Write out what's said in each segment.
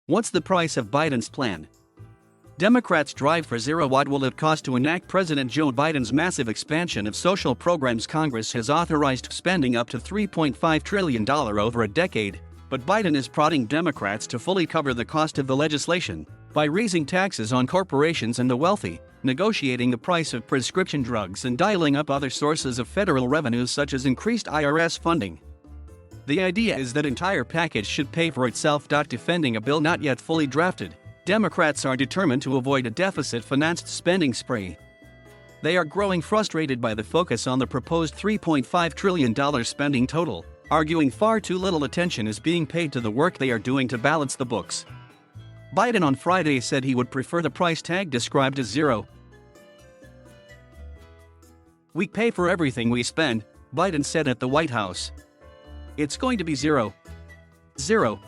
What's the price of Biden's plan? Democrats' drive for zeroWhat will it cost to enact President Joe Biden's massive expansion of social programs. Congress has authorized spending up to $3.5 trillion over a decade, but Biden is prodding Democrats to fully cover the cost of the legislation by raising taxes on corporations and the wealthy, negotiating the price of prescription drugs, and dialing up other sources of federal revenues such as increased IRS funding. The idea is that entire package should pay for itself. Defending a bill not yet fully drafted, Democrats are determined to avoid a deficit-financed spending spree. They are growing frustrated by the focus on the proposed $3.5 trillion spending total, arguing far too little attention is being paid to the work they are doing to balance the books. Biden on Friday said he would prefer the price tag described as zero. "We pay for everything we spend," Biden said at the White House. "It's going to be zero. Zero."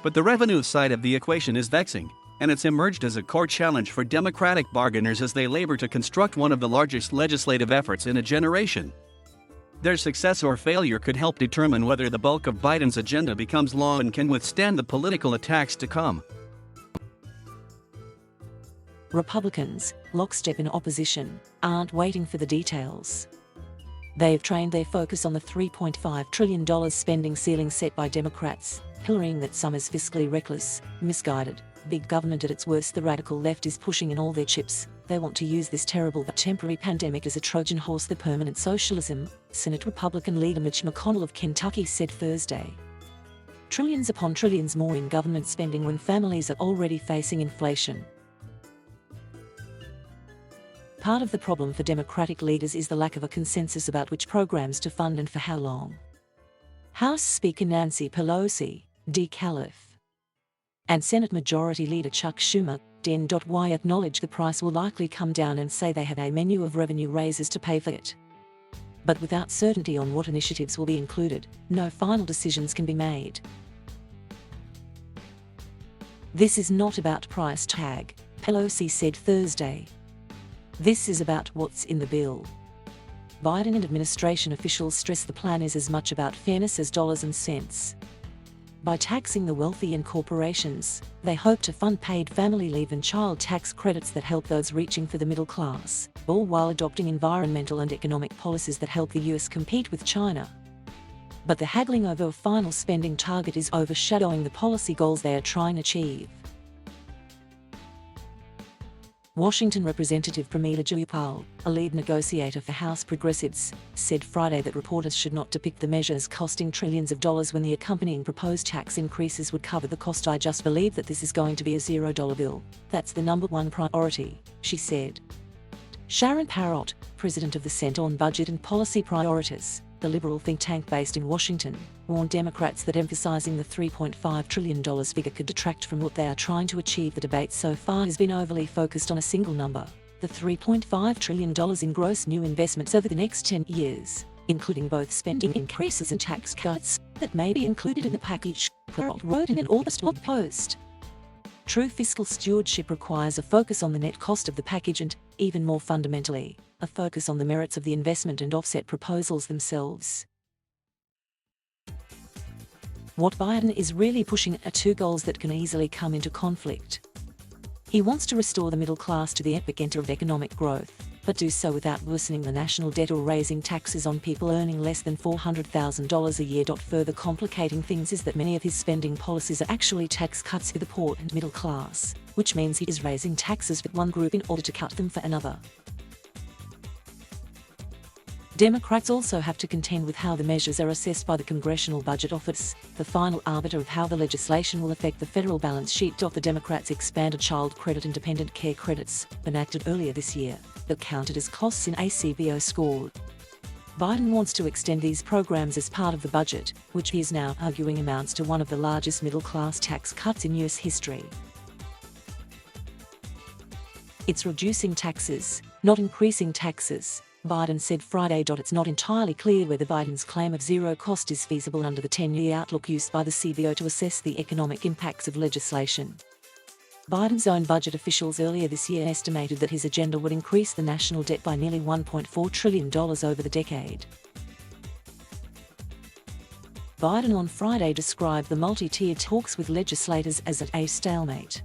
But the revenue side of the equation is vexing, and it's emerged as a core challenge for Democratic bargainers as they labor to construct one of the largest legislative efforts in a generation. Their success or failure could help determine whether the bulk of Biden's agenda becomes law and can withstand the political attacks to come. Republicans, lockstep in opposition, aren't waiting for the details. They've trained their focus on the $3.5 trillion spending ceiling set by Democrats, pillorying that sum as fiscally reckless, misguided, big government at its worst. The radical left is pushing in all their chips. They want to use this terrible but temporary pandemic as a Trojan horse for permanent socialism, Senate Republican leader Mitch McConnell of Kentucky said Thursday. Trillions upon trillions more in government spending when families are already facing inflation. Part of the problem for Democratic leaders is the lack of a consensus about which programs to fund and for how long. House Speaker Nancy Pelosi, D-Caliph, and Senate Majority Leader Chuck Schumer, Den.Y, acknowledge the price will likely come down and say they have a menu of revenue raises to pay for it. But without certainty on what initiatives will be included, no final decisions can be made. "This is not about price tag," Pelosi said Thursday. "This is about what's in the bill." Biden and administration officials stress the plan is as much about fairness as dollars and cents. By taxing the wealthy and corporations, they hope to fund paid family leave and child tax credits that help those reaching for the middle class, all while adopting environmental and economic policies that help the US compete with China. But the haggling over a final spending target is overshadowing the policy goals they are trying to achieve. Washington Representative Pramila Jayapal, a lead negotiator for House progressives, said Friday that reporters should not depict the measures costing trillions of dollars when the accompanying proposed tax increases would cover the cost. "I just believe that this is going to be a $0 bill. That's the number one priority," she said. Sharon Parrott, president of the Center on Budget and Policy Priorities, the liberal think tank based in Washington, warned Democrats that emphasizing the $3.5 trillion figure could detract from what they are trying to achieve. The debate so far has been overly focused on a single number, the $3.5 trillion in gross new investments over the next 10 years, including both spending increases and tax cuts, that may be included in the package, Parrott wrote in an August blog post. True fiscal stewardship requires a focus on the net cost of the package and, even more fundamentally, a focus on the merits of the investment and offset proposals themselves. What Biden is really pushing are two goals that can easily come into conflict. He wants to restore the middle class to the epicenter of economic growth, but do so without worsening the national debt or raising taxes on people earning less than $400,000 a year. Further complicating things is that many of his spending policies are actually tax cuts for the poor and middle class, which means he is raising taxes for one group in order to cut them for another. Democrats also have to contend with how the measures are assessed by the Congressional Budget Office, the final arbiter of how the legislation will affect the federal balance sheet. The Democrats expanded child credit and dependent care credits, enacted earlier this year, that counted as costs in a CBO score. Biden wants to extend these programs as part of the budget, which he is now arguing amounts to one of the largest middle-class tax cuts in US history. "It's reducing taxes, not increasing taxes," Biden said Friday. It's not entirely clear whether Biden's claim of zero cost is feasible under the 10-year outlook used by the CBO to assess the economic impacts of legislation. Biden's own budget officials earlier this year estimated that his agenda would increase the national debt by nearly $1.4 trillion over the decade. Biden on Friday described the multi-tiered talks with legislators as at a stalemate.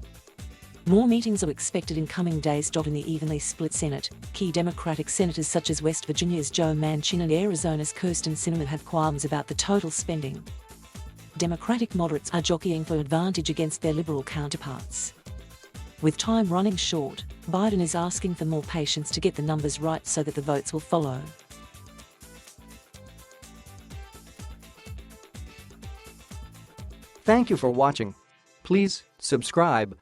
More meetings are expected in coming days. In the evenly split Senate, key Democratic senators such as West Virginia's Joe Manchin and Arizona's Kyrsten Sinema have qualms about the total spending. Democratic moderates are jockeying for advantage against their liberal counterparts. With time running short, Biden is asking for more patience to get the numbers right so that the votes will follow. Thank you for watching. Please subscribe.